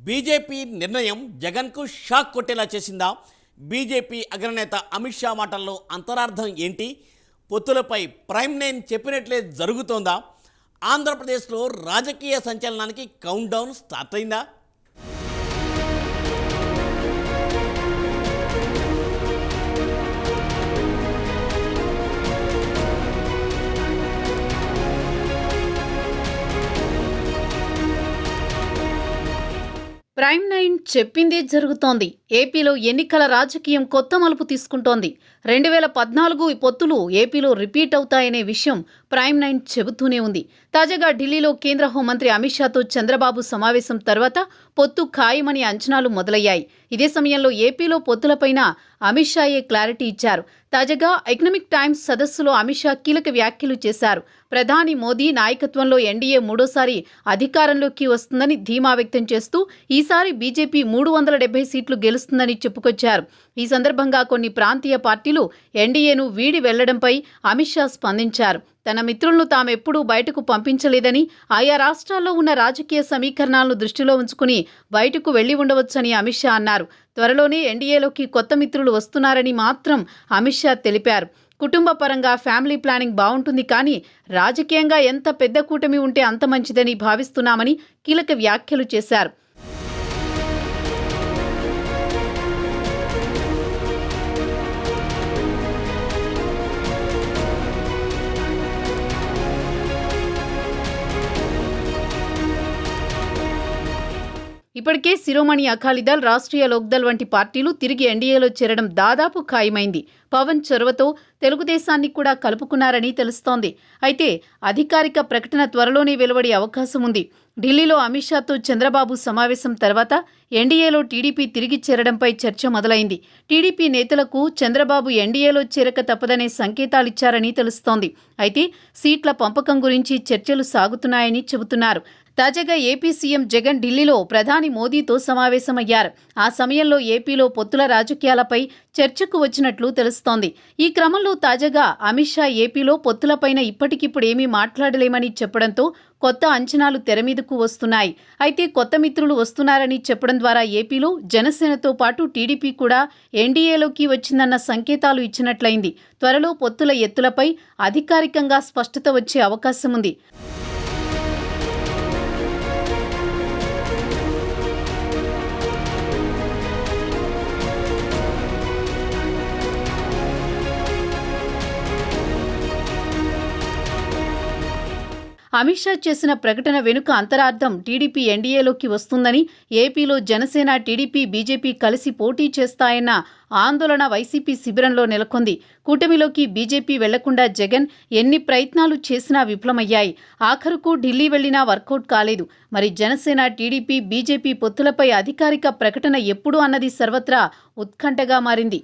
BJP నిర్ణయం జగన్కు shock కొట్టేలా చేసిందా? బీజేపీ అగ్రనేత అమిత్ షా మాటల్లో అంతరార్థం ఏంటి? పొత్తులపై ప్రైమ్ నైన్ చెప్పినట్లే జరుగుతోందా? ఆంధ్రప్రదేశ్లో రాజకీయ సంచలనానికి కౌంట్ డౌన్ స్టార్ట్ అయిందా? ప్రైమ్ నైన్ చెప్పిందే జరుగుతోంది. ఏపీలో ఎన్నికల రాజకీయం కొత్త మలుపు తీసుకుంటోంది. 2014 పొత్తులు ఏపీలో రిపీట్ అవుతాయనే విషయం ప్రైమ్ నైన్ చెబుతూనే ఉంది. తాజాగా ఢిల్లీలో కేంద్ర హోంమంత్రి అమిత్ షాతో చంద్రబాబు సమావేశం తర్వాత పొత్తు ఖాయమని అంచనాలు మొదలయ్యాయి. ఇదే సమయంలో ఏపీలో పొత్తులపైన అమిత్ షాయే క్లారిటీ ఇచ్చారు. తాజాగా ఎకనామిక్ టైమ్స్ సదస్సులో అమిత్ షా కీలక వ్యాఖ్యలు చేశారు. ప్రధాని మోదీ నాయకత్వంలో ఎన్డీఏ మూడోసారి అధికారంలోకి వస్తుందని ధీమా వ్యక్తం చేస్తూ ఈసారి బీజేపీ 370 సీట్లు గెలుస్తుందని చెప్పుకొచ్చారు. ఈ సందర్భంగా కొన్ని ప్రాంతీయ పార్టీలు ఎన్డీఏను వీడి వెళ్లడంపై అమిత్ షా స్పందించారు. తన మిత్రులను తామెప్పుడూ బయటకు పంపించలేదని, ఆయా రాష్ట్రాల్లో ఉన్న రాజకీయ సమీకరణాలను దృష్టిలో ఉంచుకుని బయటకు వెళ్లి ఉండవచ్చని అమిత్ షా అన్నారు. త్వరలోనే ఎన్డీఏలోకి కొత్త మిత్రులు వస్తున్నారని మాత్రం అమిత్ షా తెలిపారు. కుటుంబ పరంగా ఫ్యామిలీ ప్లానింగ్ బాగుంటుంది, కానీ రాజకీయంగా ఎంత పెద్ద కూటమి ఉంటే అంత మంచిదని భావిస్తున్నామని కీలక వ్యాఖ్యలు చేశారు. ఇప్పటికే శిరోమణి అకాలీదళ్, రాష్ట్రీయ లోక్దళ్ వంటి పార్టీలు తిరిగి ఎన్డీఏలో చేరడం దాదాపు ఖాయమైంది. పవన్ చొరవతో తెలుగుదేశాన్ని కూడా కలుపుకున్నారని తెలుస్తోంది. అయితే అధికారిక ప్రకటన త్వరలోనే వెలువడే అవకాశం ఉంది. ఢిల్లీలో అమిత్ షాతో చంద్రబాబు సమావేశం తర్వాత ఎన్డీఏలో టీడీపీ తిరిగి చేరడంపై చర్చ మొదలైంది. టీడీపీ నేతలకు చంద్రబాబు ఎన్డీఏలో చేరక తప్పదనే సంకేతాలిచ్చారని తెలుస్తోంది. అయితే సీట్ల పంపకం గురించి చర్చలు సాగుతున్నాయని చెబుతున్నారు. తాజాగా ఏపీ సీఎం జగన్ ఢిల్లీలో ప్రధాని మోదీతో సమావేశమయ్యారు. ఆ సమయంలో ఏపీలో పొత్తుల రాజకీయాలపై చర్చకు వచ్చినట్లు తెలుస్తోంది. ఈ క్రమంలో తాజాగా అమిత్ షా ఏపీలో పొత్తులపైన ఇప్పటికిప్పుడేమీ మాట్లాడలేమని చెప్పడంతో కొత్త అంచనాలు తెరమీదకు వస్తున్నాయి. అయితే కొత్త మిత్రులు వస్తున్నారని చెప్పడం ద్వారా ఏపీలో జనసేనతో పాటు టీడీపీ కూడా ఎన్డీఏలోకి వచ్చిందన్న సంకేతాలు ఇచ్చినట్లయింది. త్వరలో పొత్తుల ఎత్తులపై అధికారికంగా స్పష్టత వచ్చే అవకాశం ఉంది. అమిత్ షా చేసిన ప్రకటన వెనుక అంతరార్థం టీడీపీ ఎన్డీఏలోకి వస్తుందని, ఏపీలో జనసేన, టీడీపీ, బీజేపీ కలిసి పోటీ చేస్తాయన్న ఆందోళన వైసీపీ శిబిరంలో నెలకొంది. కూటమిలోకి బీజేపీ వెళ్లకుండా జగన్ ఎన్ని ప్రయత్నాలు చేసినా విఫలమయ్యాయి. ఆఖరుకు ఢిల్లీ వెళ్లినా వర్కౌట్ కాలేదు. మరి జనసేన, టీడీపీ, బీజేపీ పొత్తులపై అధికారిక ప్రకటన ఎప్పుడు అన్నది సర్వత్రా ఉత్కంఠగా మారింది.